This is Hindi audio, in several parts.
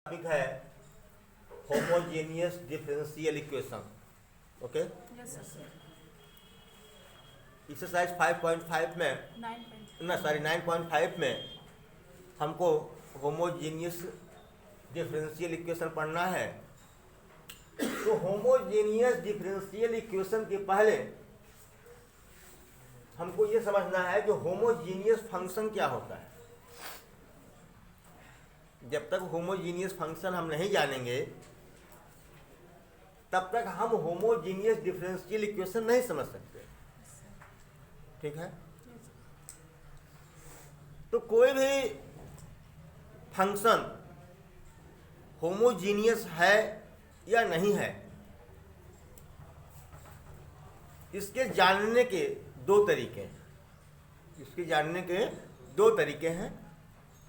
टॉपिक है homogeneous differential equation. Okay, exercise 5.5 में 9.5 में हमको होमोजेनियस डिफरेंशियल इक्वेशन पढ़ना है। तो होमोजेनियस डिफरेंशियल इक्वेशन के पहले हमको ये समझना है कि होमोजेनियस फंक्शन क्या होता है। जब तक होमोजीनियस फंक्शन हम नहीं जानेंगे तब तक हम होमोजीनियस डिफरेंशियल इक्वेशन नहीं समझ सकते। ठीक है, तो कोई भी फंक्शन होमोजीनियस है या नहीं है, इसके जानने के दो तरीके हैं।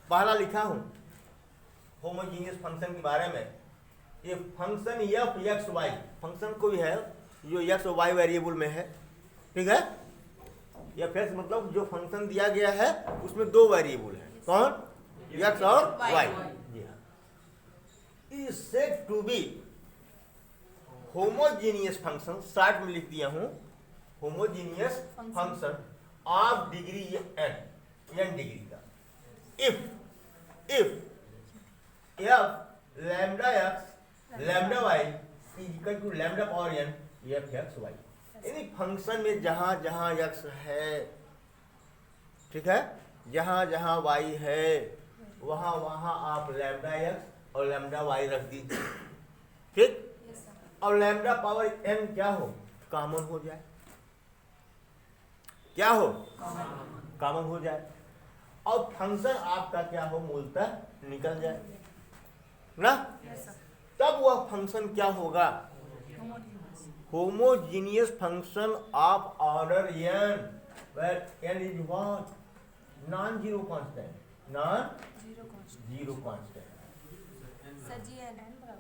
पहला लिखा हूं होमोजीनियस फंक्शन के बारे में। ये function f x y function कोई है जो एक्स और वाई वेरिएबल में है। ठीक है, एफ एक्स मतलब जो फंक्शन दिया गया है उसमें दो वेरिएबल है, कौन? एक्स और वाई। जी हाँ, is said to be homogeneous function. Short में लिख दिया हूं homogeneous function of degree n degree का। If lambda x lambda y equal to lambda power n f x y. यानी फंक्शन में जहां जहां एक्स है, ठीक है, जहां जहां वाई है वहां वहां आप लैम्डा एक्स और लैम्डा वाई रख दीजिए। ठीक, और लैम्डा पावर n क्या हो? कॉमन हो जाए। क्या हो? कॉमन हो जाए और फंक्शन आपका क्या हो? मूलतः निकल जाए ना। तब वह फंक्शन क्या होगा? Homogeneous function of order n, where n is what? Non zero constant.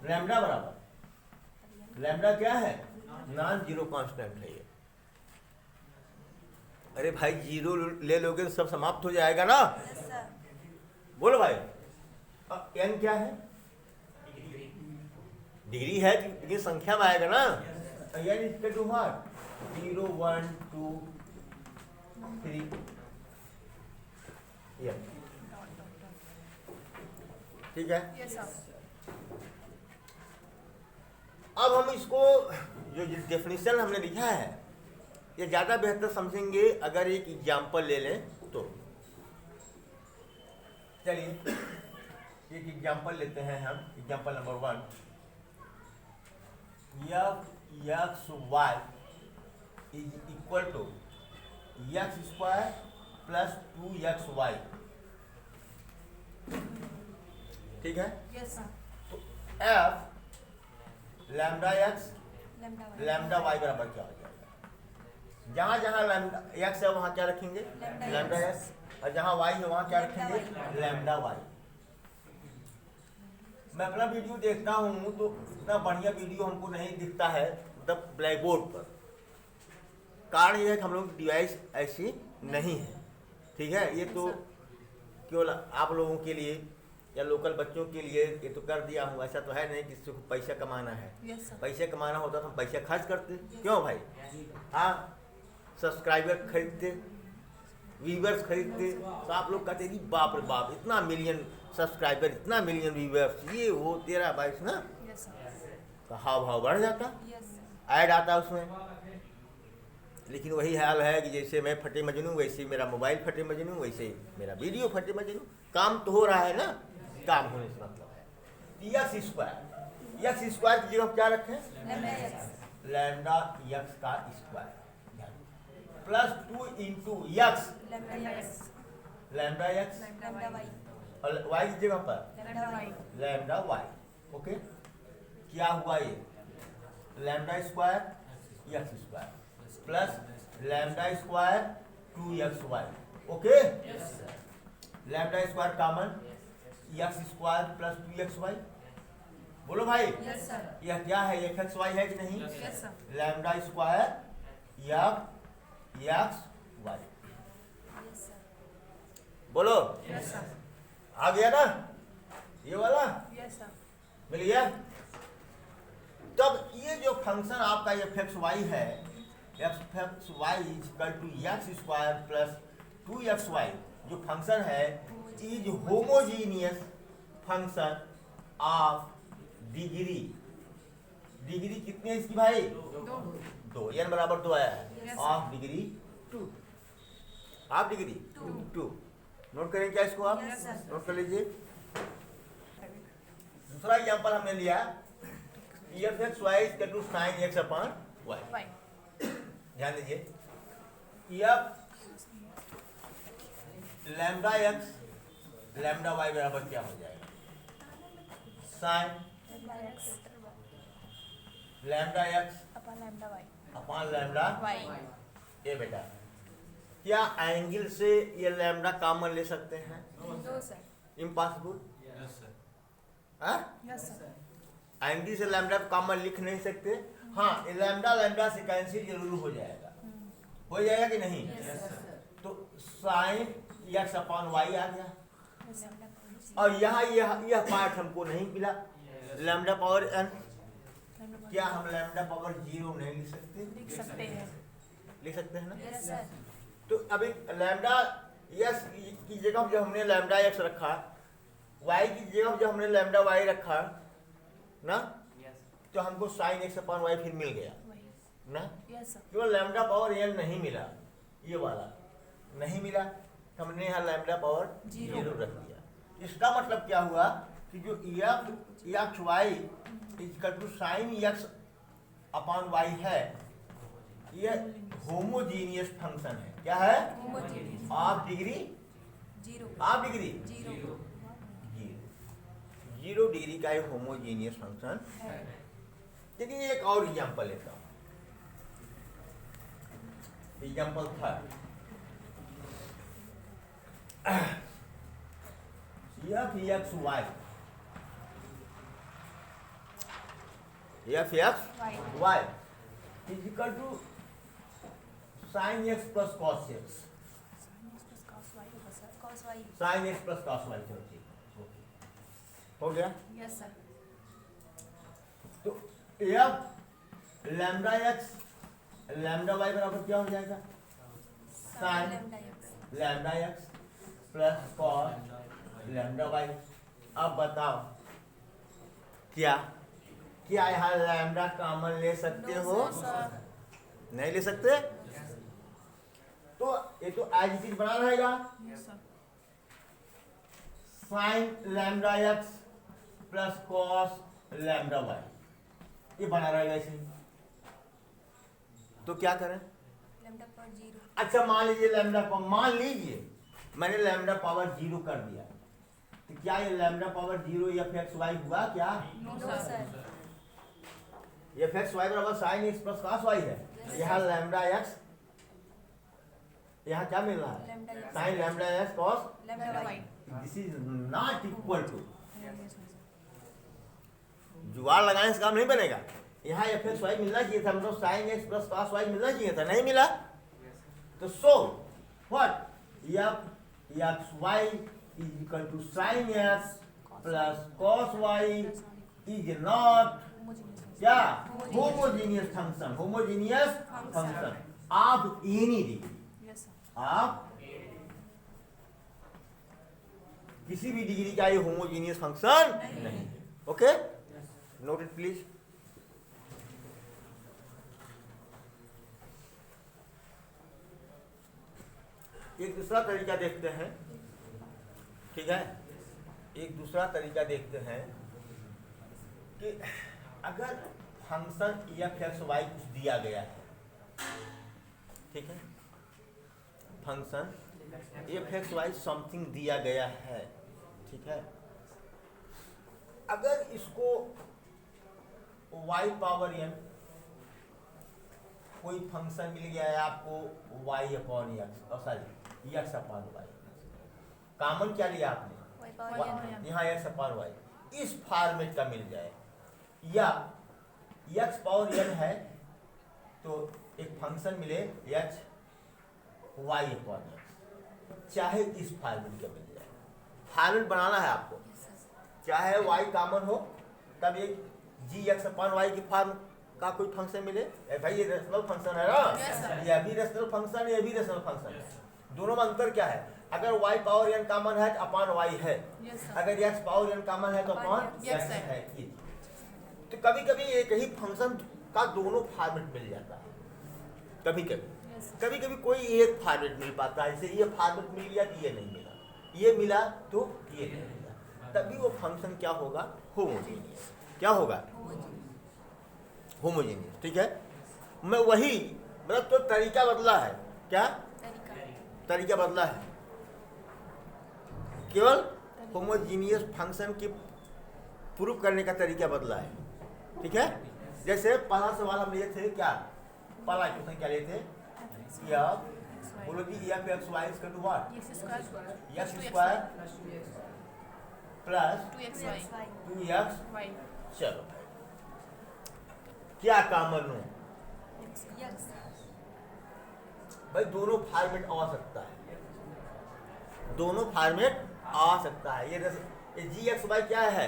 Lambda बराबर लैम्डा क्या है? नॉन जीरो कांस्टेंट है ये। अरे भाई, जीरो ले लोगे तो सब समाप्त हो जाएगा ना। बोलो भाई, n क्या है? डिग्री है कि संख्या में आएगा ना। n equal to what? 0 1 2 3 n। ठीक है, अब हम इसको जो डेफिनेशन हमने लिखा है ये ज्यादा बेहतर समझेंगे अगर एक एग्जाम्पल ले लें तो। चलिए एक एग्जाम्पल लेते हैं हम। Example number 1, f x y is equal to x square plus 2xy। ठीक है, तो f lambda x lambda y बराबर क्या हो जाएगा? जहां जहां लैम्डा एक्स है वहां क्या रखेंगे? लैम्डा एक्स, और जहां वाई है वहां क्या रखेंगे? Lambda y. मैं अपना वीडियो देखता हूँ तो इतना बढ़िया वीडियो हमको नहीं दिखता है, मतलब ब्लैक बोर्ड पर। कारण यह है कि हम लोग की डिवाइस ऐसी नहीं है। ठीक है, ये तो केवल आप लोगों के लिए या लोकल बच्चों के लिए ये तो कर दिया हूँ। ऐसा तो है नहीं कि किसी को पैसा कमाना है। पैसा कमाना होता तो हम पैसा खर्च करते। क्यों भाई? हाँ, सब्सक्राइबर खरीदते, व्यूवर्स खरीदते, तो आप लोग कहते हैं बाप रे बाप, इतना मिलियन सब्सक्राइबर, इतना मिलियन व्यूवर्स, ये वो 13-22 ना, तो हाव भाव बढ़ जाता, ऐड आता उसमें। लेकिन वही हाल है कि जैसे मैं फटे मजनू वैसे मेरा मोबाइल फटे मजनू, वैसे मेरा वीडियो फटे मजनू। काम तो हो रहा है ना, काम होने से मतलब है। एक्स स्क्वायर की जगह क्या रखें? लैम्डा एक्स का square plus 2 into x lambda x, और वाई की जगह पर लैम्डा वाई। ओके, क्या हुआ ये? Lambda square x square plus lambda square 2xy। Okay, lambda square common, x square plus 2xy। बोलो भाई, यह क्या है? fxy है कि नहीं? Lambda square x y. बोलो, आ गया ना ये वाला? मिल गया। तब ये जो फंक्शन आपका एफ एक्स वाई है, f x y is equal to x square plus 2xy, जो फंक्शन है is homogeneous function of degree. Degree कितनी है इसकी भाई? 2 n बराबर 2 आया है। Of degree 2, of degree 2। Note करें क्या इसको आप? नोट कर लीजिए। दूसरा एग्जांपल हमने लिया f x y is equal to sine x upon y. ध्यान दीजिए, f lambda x lambda y बराबर क्या हो जाएगा? Sine lambda x upon lambda y. ये बेटा, क्या एंगल से ये लैम्डा कॉमन ले सकते हैं? इम्पॉसिबल। एंगल से लैम्डा कॉमन लिख नहीं सकते। हाँ, लैम्डा लैम्डा से कैंसिल जरूर हो जाएगा। हो जाएगा कि नहीं? तो साइन एक्स अपॉन वाई आ गया। और यहाँ यह पार्ट हमको नहीं मिला, लैम्डा पावर n। क्या हम लैम्डा पावर 0 नहीं लिख सकते? लिख सकते हैं। लिख सकते हैं ना? Yes sir. तो अभी लैम्डा यस की जगह जो हमने लैम्डा एक्स रखा, वाई की जगह जो हमने लैम्डा वाई रखा ना, तो हमको साइन एक्स अपॉन वाई फिर मिल गया ना। Yes sir. केवल लैम्डा पावर n नहीं मिला, ये वाला नहीं मिला, हमने यहाँ लैम्डा पावर 0 रख दिया। इसका मतलब क्या हुआ कि जो f x y equal to sine x upon y है, ये होमोजीनियस फंक्शन है। क्या है? Homogeneous. Of degree 0। Of degree 0 0 degree का एक होमोजीनियस फंक्शन है। लेकिन एक और एग्जांपल लेता हूँ, example third. F x y, f x y is equal to sine x plus cos x. Sine x plus cos y, चलो ठीक है, हो गया। Yes sir. तो f lambda x lambda y बराबर क्या हो जाएगा? Sine lambda x plus cos lambda y. अब बताओ क्या यहाँ लैम्डा कॉमन ले सकते हो? नहीं ले सकते। तो ये तो एज इट इज बना रहेगा। Sine lambda x plus cos lambda y, ये बना रहेगा ऐसे। तो क्या करें? Lambda power 0। अच्छा, मान लीजिए मान लीजिए मैंने लैम्डा पावर 0 कर दिया, तो क्या ये lambda power 0 f x y हुआ क्या? No sir. F x y बराबर sine x plus cos y है। यहाँ लैम्डा एक्स, यहाँ क्या मिल रहा है? Sine lambda x cos lambda y. This is not equal to, जुगाड़ लगाने से काम नहीं बनेगा। यहाँ एफ एक्स वाई मिलना चाहिए था, मतलब sine x plus cos y मिलना चाहिए था, नहीं मिला। तो so what f x y is equal to sine x plus cos y is not क्या? Homogeneous function. Homogeneous function of any degree. Yes sir. आप किसी भी डिग्री का ये होमोजीनियस फंक्शन नहीं। Okay, note it please. एक दूसरा तरीका देखते हैं, ठीक है? एक दूसरा तरीका देखते हैं कि अगर फंक्शन एफ एक्स वाई कुछ दिया गया है, ठीक है, function f x y something दिया गया है, ठीक है, अगर इसको वाई पावर n कोई फंक्शन मिल गया है आपको y upon x, sorry x upon y, common क्या लिया आपने? यहाँ एक्स अपॉन वाई, इस फॉर्मेट का मिल जाए, या एक्स पावर n है तो एक फंक्शन मिले एच वाई अपॉन एक्स, चाहे इस फॉर्मेट का मिल जाए। फॉर्मेट बनाना है आपको, चाहे वाई कॉमन हो तब ये जी एक्स अपॉन वाई की फॉर्म का कोई फंक्शन मिले। भाई ये रेशनल फंक्शन है ना, Yes, sir. ये भी रेशनल फंक्शन है, ये भी रेशनल फंक्शन है। दोनों में अंतर क्या है? अगर y पावर n कॉमन है तो अपॉन y है, Yes, sir. अगर x पावर n कॉमन है तो अपॉन Yes, x sir. है। ये तो कभी कभी एक ही फंक्शन का दोनों फॉर्मेट मिल जाता है, कभी कभी Yes, sir. कभी कभी कोई एक फॉर्मेट मिल पाता है, जैसे ये फॉर्मेट मिल गया तो ये नहीं मिला, ये मिला तो ये नहीं मिला, तभी वो फंक्शन क्या होगा? होमोजेनियस। क्या होगा? होमोजेनियस। ठीक है, मैं वही मतलब तो तरीका बदला है। क्या तरीका बदला है? केवल होमोजीनियस फंक्शन की प्रूफ करने का तरीका बदला है। ठीक है, जैसे पहला सवाल हम लिए थे, क्या पहला क्वेश्चन क्या लिए थे? या बोलो जी f x y is to what? X square x square plus 2xy 2x। y. चलो क्या कॉमन लूं? भाई दोनों फॉर्मेट आ सकता है, दोनों फॉर्मेट आ सकता है। ये जी एक्स वाई क्या है?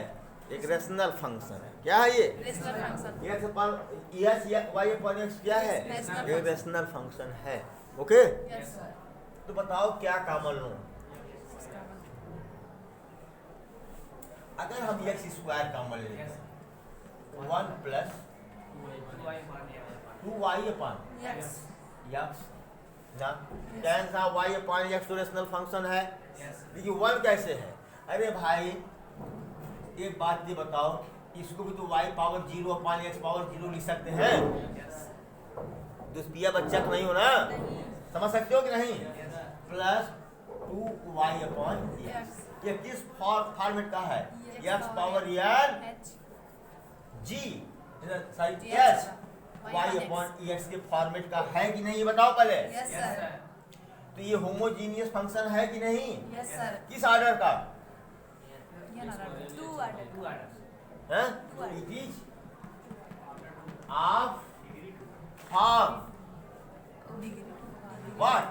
एक रेशनल फंक्शन है। क्या है ये? Rational function. X upon yes Y अपन एक्स क्या है? Rational ये function. रेशनल फंक्शन है। Okay, Yes, sir. तो बताओ क्या कॉमन लूं? अगर हम एक्स स्क्वायर कॉमन लेते हैं, 1 प्लस 2y अपन Yes. एक्स ना, कैन सा y अपॉन एक्स तो रेशनल फंक्शन है। देखिए 1 कैसे है? अरे भाई एक बात ये बताओ, इसको भी तो y power 0 upon x power 0 लिख सकते हैं। दुष्पिया बच्चा तो नहीं हो ना, समझ सकते हो कि नहीं? प्लस 2y अपॉन एक्स, ये किस फॉर्मेट का है? X power n H. जी sorry Yes, h sir. Y upon x के फॉर्मेट का है कि नहीं, ये बताओ पहले। Yes, sir. तो ये होमोजीनियस फंक्शन है कि नहीं? Yes, sir. किस ऑर्डर का ये ना रहा. है? It is of form what?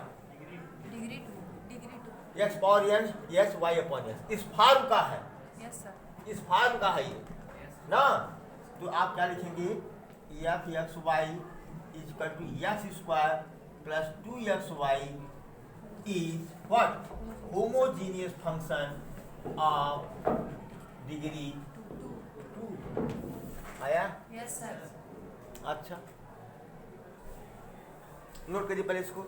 Degree 2. X power n x y upon x इस फॉर्म का है, Yes, sir. इस फॉर्म का है ये ना। तो आप क्या लिखेंगे? F x y is equal to x square plus 2xy is what? Homogeneous function of degree 2। आया? Yes, sir. अच्छा, नोट करिए पहले इसको।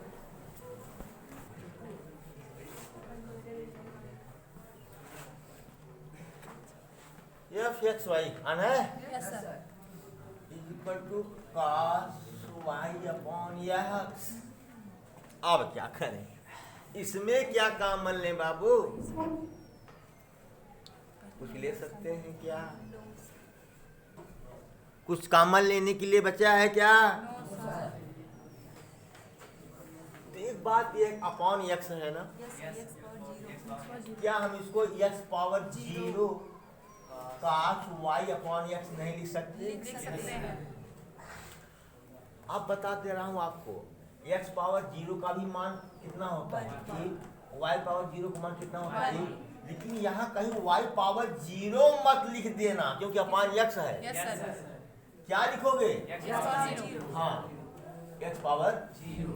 एफ एक्स वाई आना है Yes, sir. Is equal to cos y upon x. अब क्या करें? इसमें क्या कॉमन लें बाबू? कुछ ले सकते हैं क्या? कुछ कॉमन लेने के लिए बचा है क्या? No, sir. तो एक बात ये अपॉन एक्स है ना, क्या हम इसको x power 0 cos y upon x नहीं लिख सकते? लिख सकते हैं. अब बता दे रहा हूँ आपको, एक्स पावर 0 का भी मान कितना होता है? 1। वाई पावर 0 का मान कितना होता है? 1। लेकिन यहाँ कहीं वाई पावर 0 मत लिख देना, क्योंकि अपॉन एक्स है। Yes, sir. क्या लिखोगे? X power 0. हाँ, एक्स पावर 0।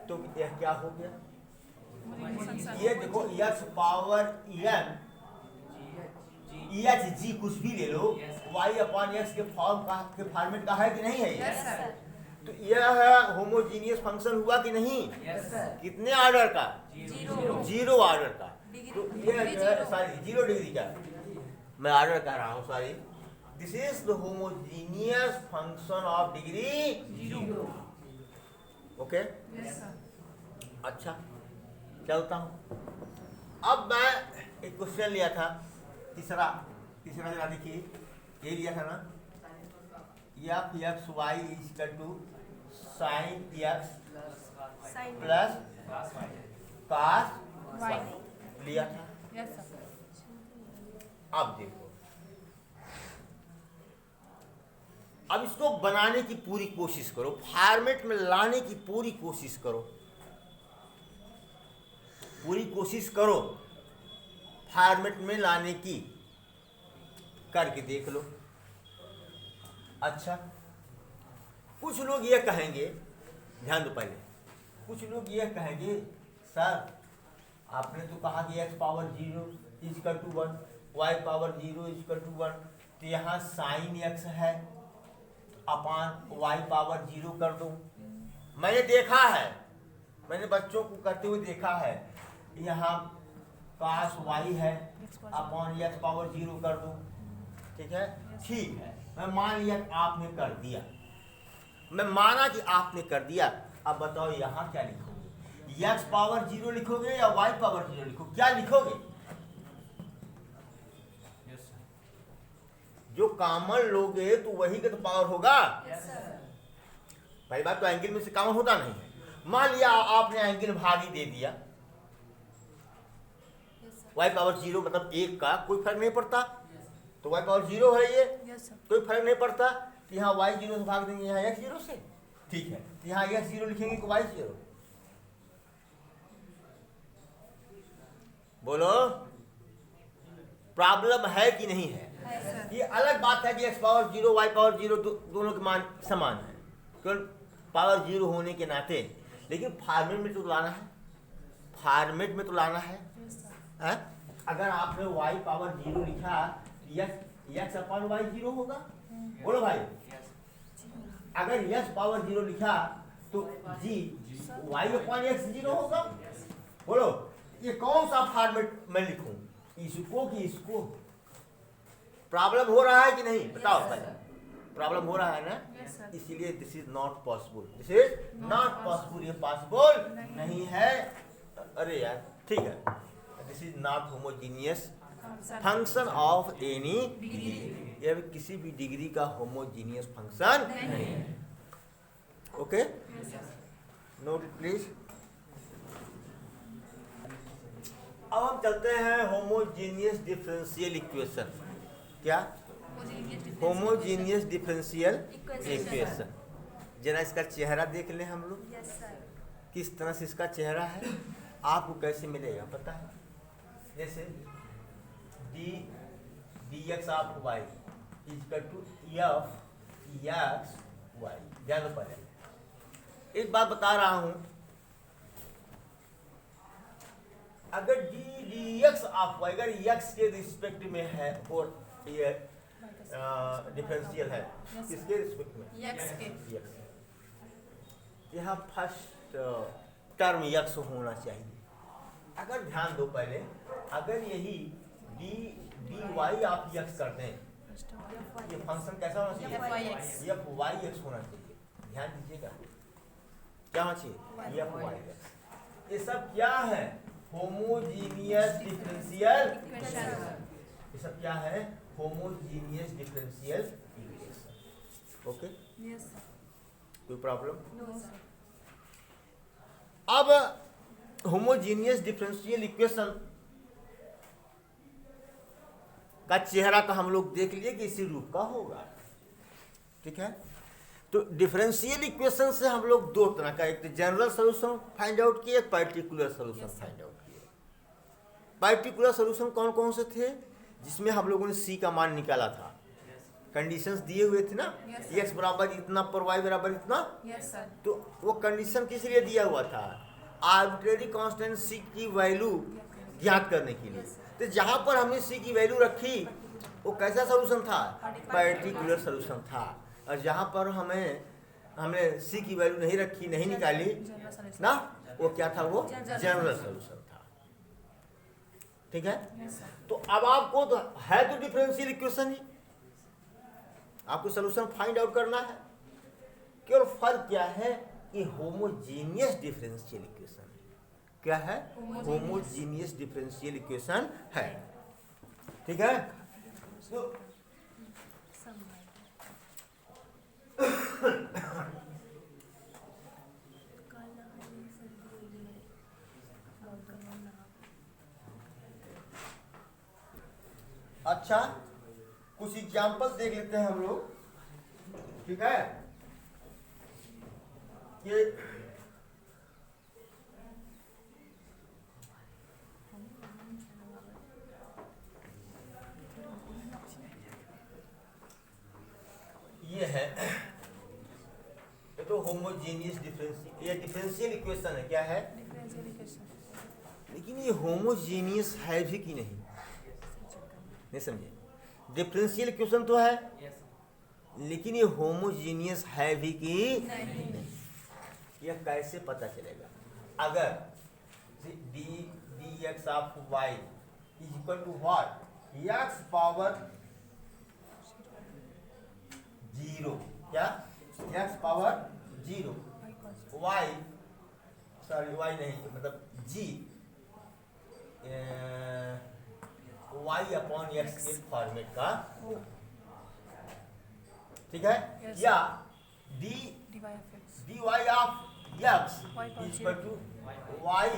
तो यह क्या हो गया? ये देखो x power n H G कुछ भी ले लो, वाई अपॉन एक्स के फॉर्मेट का है कि नहीं है ये? Yes, sir. तो यह होमोजीनियस फंक्शन हुआ कि नहीं? कितने ऑर्डर का? 0 ऑर्डर का। तो ये जो है सॉरी 0 डिग्री का, मैं ऑर्डर कर रहा हूँ, sorry. This is the homogeneous function of degree 0। Okay, Yes, sir. अच्छा चलता हूँ। अब मैं एक क्वेश्चन लिया था, तीसरा जरा देखिए, ये लिया था ना, f x y is equal to sine x plus cos Y. लिया था। Yes, sir. अब देखो, अब इसको बनाने की पूरी कोशिश करो, फॉर्मेट में लाने की पूरी कोशिश करो, फॉर्मेट में लाने की। करके देख लो। अच्छा, कुछ लोग ये कहेंगे, ध्यान दो पहले, कुछ लोग ये कहेंगे सर आपने तो कहा कि x power 0 is equal to 1, y power 0 is equal to 1, तो यहाँ साइन x है अपान y पावर 0 कर दूं। मैंने देखा है, मैंने बच्चों को करते हुए देखा है, यहाँ काश y है अपॉन x पावर 0 कर दूं। ठीक है, ठीक है, मैं मान लिया कि आपने कर दिया, मैं माना कि आपने कर दिया। अब बताओ यहाँ क्या लिखोगे, x पावर 0 लिखोगे या y पावर 0 लिखोगे, क्या लिखोगे? जो कॉमन लोगे तो वही का तो पावर होगा। पहली बात तो एंगल में से कॉमन होता नहीं है। मान लिया आपने एंगल भागी दे दिया, y पावर 0 मतलब 1 का कोई फर्क नहीं पड़ता, तो y पावर 0 है ये, कोई फर्क नहीं पड़ता। तो यहाँ y 0 से भाग देंगे यहाँ x 0 से, ठीक है, तो यहाँ x 0 लिखेंगे कि y 0। बोलो प्रॉब्लम है कि नहीं है? ये अलग बात है कि x पावर 0 y पावर 0 दोनों के मान समान है, केवल पावर 0 होने के नाते, लेकिन फॉर्मेट में तो लाना है, फॉर्मेट में तो लाना है। अगर आपने y पावर 0 लिखा, x अपॉन y 0 होगा। बोलो भाई, अगर x पावर 0 लिखा तो g y अपॉन x 0 होगा। बोलो ये कौन सा फॉर्मेट मैं लिखूं, इसको कि इसको? प्रॉब्लम हो रहा है कि नहीं बताओ पहले, प्रॉब्लम हो रहा है ना? इसीलिए this is not possible, this is not possible, ये पॉसिबल नहीं है। अरे यार ठीक है, this is not homogeneous function of any degree, यह किसी भी डिग्री का होमोजीनियस फंक्शन नहीं है। Okay, note it please. अब हम चलते हैं होमोजीनियस डिफरेंशियल इक्वेशन। क्या? Homogeneous differential equation. जरा इसका चेहरा देख लें हम लोग, किस तरह से इसका चेहरा है, आपको कैसे मिलेगा पता है? जैसे dx of y equal to f x y। ध्यान दो पहले एक बात बता रहा हूं, अगर dx ऑफ y अगर x के रिस्पेक्ट में है और ये डिफरेंशियल है, किसके रिस्पेक्ट में? x। यहाँ फर्स्ट टर्म x होना चाहिए। अगर ध्यान दो पहले, अगर यही dy आप x कर दें, ये फंक्शन कैसा होना चाहिए? f(y)x होना चाहिए। ध्यान दीजिएगा, क्या होना चाहिए? f(y)x। ये सब क्या है? Homogeneous differential equation. ये सब क्या है? Homogeneous differential equation. ओके, कोई प्रॉब्लम? अब होमोजीनियस डिफरेंशियल इक्वेशन का चेहरा तो हम लोग देख लिए कि इसी रूप का होगा, ठीक है। तो डिफरेंशियल इक्वेशन से हम लोग दो तरह का, एक तो जनरल सॉल्यूशन फाइंड आउट किए, पर्टिकुलर सॉल्यूशन फाइंड आउट किए। पर्टिकुलर सॉल्यूशन कौन कौन से थे? जिसमें हम लोगों ने c का मान निकाला था, कंडीशंस दिए हुए थे ना, x बराबर इतना पर y बराबर इतना। तो वो कंडीशन किस लिए दिया हुआ था? आर्बिट्रेरी कांस्टेंट c की वैल्यू ज्ञात करने के लिए। तो जहां पर हमने c की वैल्यू रखी वो कैसा सॉल्यूशन था? पर्टिकुलर सॉल्यूशन था। और जहां पर हमने c की वैल्यू नहीं रखी, नहीं निकाली ना, वो क्या था? वो जनरल सॉल्यूशन था, ठीक है। तो अब आपको तो है तो डिफरेंशियल इक्वेशन ही, आपको सॉल्यूशन फाइंड आउट करना है। केवल फर्क क्या है कि होमोजीनियस डिफरेंशियल इक्वेशन क्या है? होमोजीनियस डिफरेंशियल इक्वेशन है, ठीक है। तो अच्छा, कुछ एग्जाम्पल देख लेते हैं हम लोग, ठीक है। ये ये है, ये तो होमोजीनियस डिफरेंशियल, ये डिफरेंशियल इक्वेशन है, क्या है? Differential equation. लेकिन ये होमोजीनियस है भी कि नहीं समझे? डिफरेंशियल इक्वेशन तो है, लेकिन ये होमोजीनियस है भी कि नहीं? यह कैसे पता चलेगा? अगर d x of y is equal to what? X power 0, क्या? X power 0, y, sorry y नहीं, मतलब जी वाई अपॉन एक्स के फॉर्मेट का, ठीक है? Yes. या d DYFX d y of x Y पर इज इक्वल टू वाई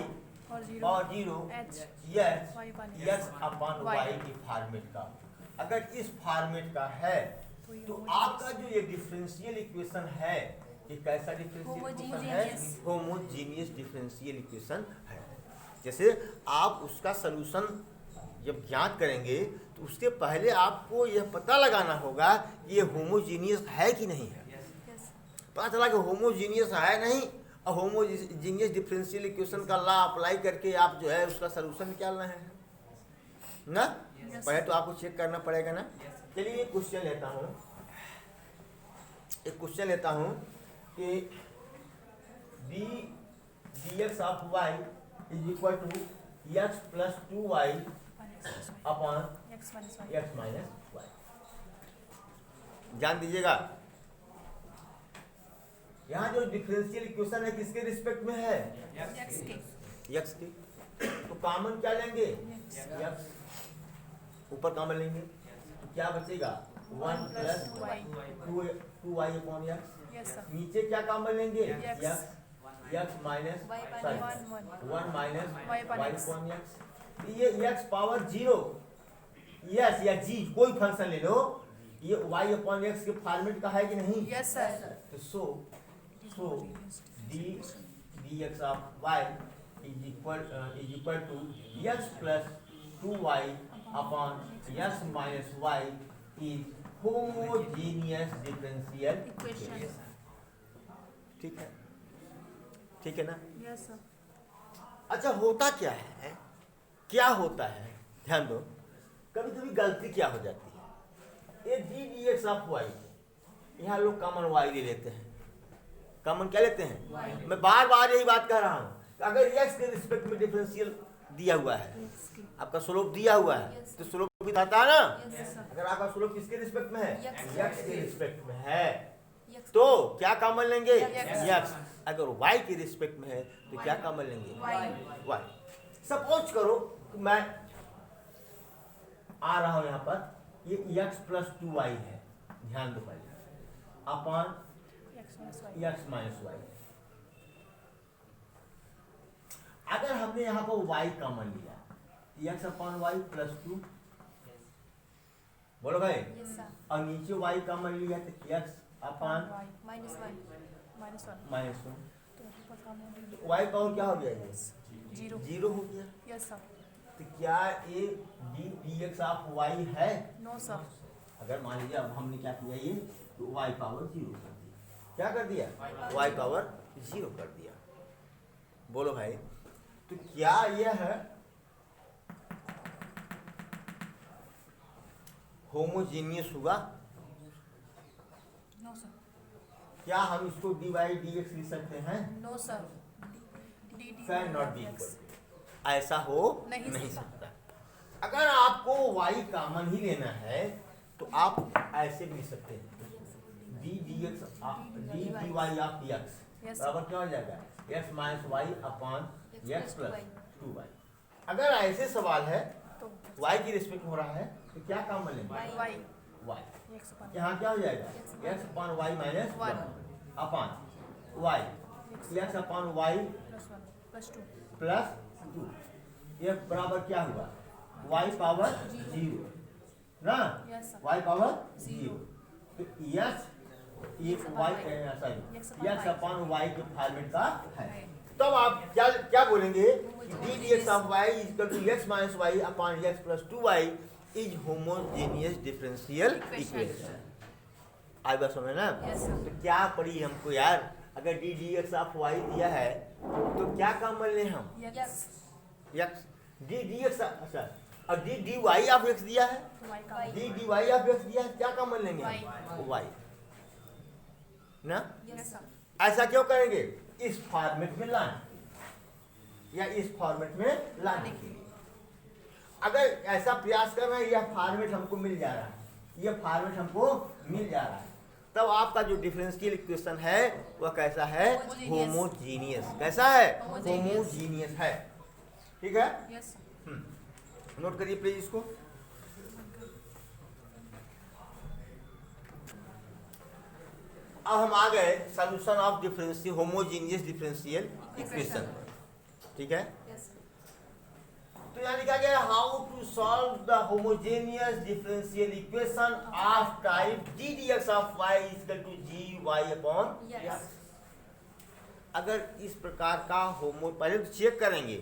और 0 और 0 H यस Y पर एक्स अपॉन Y। वाई के फॉर्मेट का। अगर इस फॉर्मेट का है तो आपका जो ये डिफरेंशियल इक्वेशन है, ये कैसा डिफरेंशियल इक्वेशन है? Homogeneous। होमोजीनियस डिफरेंशियल इक्वेशन है। जैसे आप उसका सलूशन जब ज्ञात करेंगे तो उसके पहले आपको यह पता लगाना होगा कि ये होमोजीनियस है कि नहीं है। यस पता चला कि होमोजीनियस है नहीं, और होमोजीनियस डिफरेंशियल इक्वेशन का लॉ अप्लाई करके आप जो है उसका सलूशन निकालना है ना। पहले तो आपको चेक करना पड़ेगा ना। चलिए एक क्वेश्चन लेता हूँ, कि d x of y is equal to x plus 2y upon X minus Y। X minus y. ध्यान दीजिएगा, यहाँ जो डिफरेंशियल इक्वेशन है किसके रिस्पेक्ट में है? X के एक्स की। तो कॉमन क्या लेंगे? X। एक्स ऊपर कॉमन लेंगे तो क्या बचेगा? 1 plus 2y upon x. Yes sir। नीचे क्या कॉमन लेंगे? X। एक्स माइनस Y पर सॉरी 1 1 माइनस Y पर वाई X। Upon x. ये एक्स पावर 0 यस या जी कोई फंक्शन ले लो, ये y अपॉन एक्स के फॉर्मेट का है कि नहीं? Yes sir। तो so d x of y is equal to x plus 2y upon x minus y is homogeneous differential equation. ठीक है, ठीक है ना। Yes sir। अच्छा होता क्या है, क्या होता है? ध्यान दो, कभी कभी गलती क्या हो जाती है, ये डी एक्स ऑफ वाई, यहाँ लोग कॉमन वाई ले लेते हैं। कॉमन क्या लेते हैं? मैं बार बार यही बात कह रहा हूँ, अगर एक्स के रिस्पेक्ट में डिफरेंशियल दिया हुआ है, X के आपका स्लोप दिया हुआ है, तो स्लोप भी आता है ना। Yes sir। अगर आपका स्लोप किसके रिस्पेक्ट में है? X। एक्स के रिस्पेक्ट में है, यस तो क्या कॉमन लेंगे? X। एक्स। अगर वाई के रिस्पेक्ट में है तो क्या कॉमन लेंगे? Y। वाई। सपोज करो कि मैं आ रहा हूं यहाँ पर, ये x प्लस 2y है, ध्यान दो पहले, upon X minus Y। X minus y. अगर हमने यहाँ पर y कॉमन लिया, x अपॉन वाई प्लस 2, बोलो भाई, सर। और नीचे y कॉमन लिया तो x अपॉन Y -1 -1 माइनस 1, तो ऊपर का मूल्य y पावर क्या हो गया? ये 0। 0 हो गया। Yes sir। तो क्या ये डी एक्स ऑफ वाई है? No sir। अगर मान लीजिए अब हमने क्या किया, ये तो y पावर 0 कर दिया। क्या कर दिया? y पावर 0 कर दिया। बोलो भाई, तो क्या यह है होमोजीनियस हुआ? No sir। क्या हम इसको dy dx लिख सकते हैं? No sir। Can not be equal, ऐसा हो नहीं नहीं सकता। सकता। अगर आपको y कॉमन ही लेना है तो आप ऐसे भी लिख सकते हैं, d y of x Yes, बराबर क्या हो जाएगा? X minus y upon X x plus plus 2y। अगर ऐसे सवाल है तो y की रिस्पेक्ट हो रहा है तो क्या कॉमन लेंगे? Y। y। X upon यहाँ क्या हो जाएगा? X upon y minus 1 upon y, x upon y +1 +2 plus 2, ये बराबर क्या हुआ? y पावर 0 ना, Yes sir। y power 0। 0। तो यस ये y sorry x upon y के फॉर्मेट का है। तब आप क्या बोलेंगे? D x of y is equal to x minus y upon x plus 2y is homogeneous differential Equation। Equation. आई बात समझ ना। Yes, sir. तो क्या पड़ी हमको यार, अगर d d x of y दिया है तो क्या काम मान लें हम, Yes. X d d x, अच्छा और d d y of x दिया है, Y का d d y of x दिया है, क्या काम मान लेंगे हम, वाई ना। Yes, sir. ऐसा क्यों करेंगे, इस फॉर्मेट में लाने या इस फॉर्मेट में लाने के लिए। अगर ऐसा प्रयास कर रहे हैं, यह फॉर्मेट हमको मिल जा रहा है, यह फॉर्मेट हमको मिल जा रहा है, तब आपका जो डिफरेंशियल इक्वेशन है वह कैसा है, Homogeneous. होमोजीनियस। कैसा है, Homogeneous. होमोजीनियस है। ठीक है, Yes, sir. नोट करिए प्लीज इसको। अब हम आ गए solution of differential homogeneous differential equation. ठीक है, Yes, sir. तो यहाँ लिखा गया how to solve the homogeneous differential equation of type d d x of y equal to g y upon. Yes. अगर इस प्रकार का पहले तो चेक करेंगे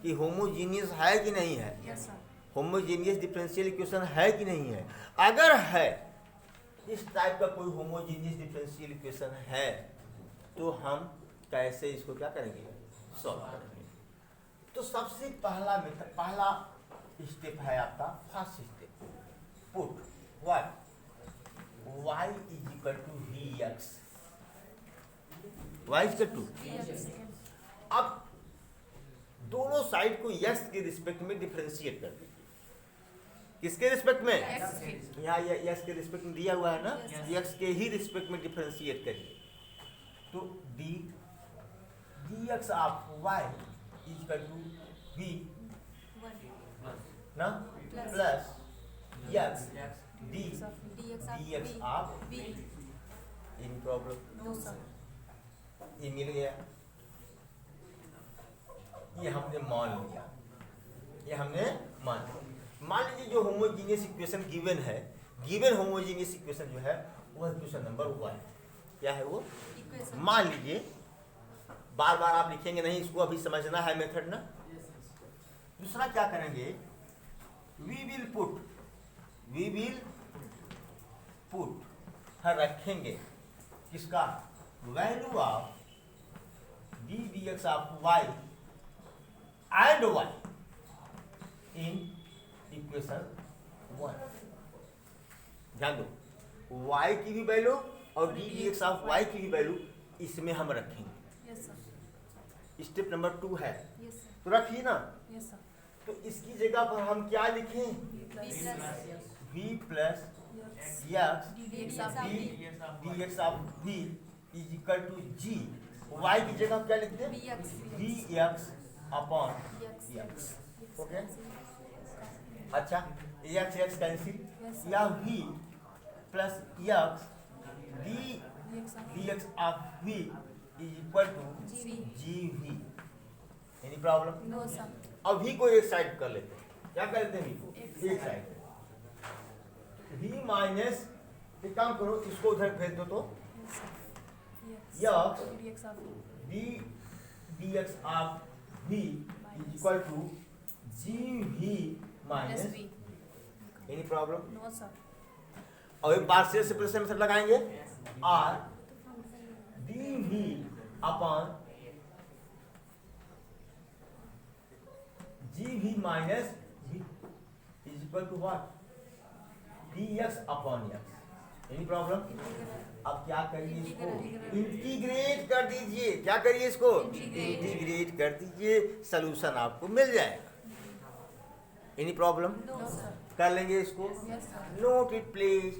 कि होमोजीनियस है कि नहीं है, Yes, sir. Homogeneous differential equation है कि नहीं है। अगर है, इस टाइप का कोई होमोजीनियस डिफरेंशियल इक्वेशन है, तो हम कैसे इसको क्या करेंगे, सॉल्व करेंगे। तो सबसे पहला मेथड, पहला स्टेप है आपका first step, put what y is equal to v x, y is equal to. Yes. अब दोनों साइड को x के रिस्पेक्ट में डिफरेंशिएट कर दीजिए। किसके रिस्पेक्ट में, X के। यहाँ x के रिस्पेक्ट में दिया हुआ है ना, Yes. x के ही रिस्पेक्ट में डिफरेंशिएट करिए। तो d x of y is equal to v One. ना Plus. Plus x d DX of dx V. Of V. In problem No, sir. ये मिल गया, ये हमने मान लिया, ये हमने मान लिया। मान लीजिए जो होमोजीनियस इक्वेशन गिवन है, गिवन होमोजीनियस इक्वेशन जो है वह इक्वेशन नंबर 1 क्या है वो, Equation. मान लीजिए, बार बार आप लिखेंगे नहीं, इसको अभी समझना है मेथड ना। दूसरा क्या करेंगे, वी विल पुट रखेंगे किसका, value of d d x of y and y in equation 1। ध्यान दो, y की भी वैल्यू और d d x of y की भी वैल्यू इसमें हम रखेंगे। Yes, sir. स्टेप नंबर 2 है, Yes, sir. तो रखिए ना। Yes, sir. तो इसकी जगह पर हम क्या लिखें, Plus. v plus Yes. x DX of d V. D x of v is equal to g. y की जगह हम क्या लिखते हैं, VX. V x upon Yes. x। Okay, अच्छा x x cancel, Yes, sir. या v plus x d DX of d x of v is equal to GV. G v. Any problem. No, sir. अब v को एक साइड कर लेते हैं, क्या कर लेते हैं v को एक साइड, v माइनस, एक काम करो इसको उधर भेज दो, तो Yes, sir. Yes. Yes. DX of V. d dx of v is equal to g v Plus minus. V. Any problem. No, sir. और एक पार्शियल सेपरेशन मेथड लगाएंगे, r d v upon g v minus v is equal to what, d x upon x. Any problem. अब क्या करिए, इसको इंटीग्रेट कर दीजिए। क्या करिए, इसको इंटीग्रेट कर दीजिए, सलूशन आपको मिल जाएगा। Any problem, No, sir. कर लेंगे इसको। Yes, sir. Note it please.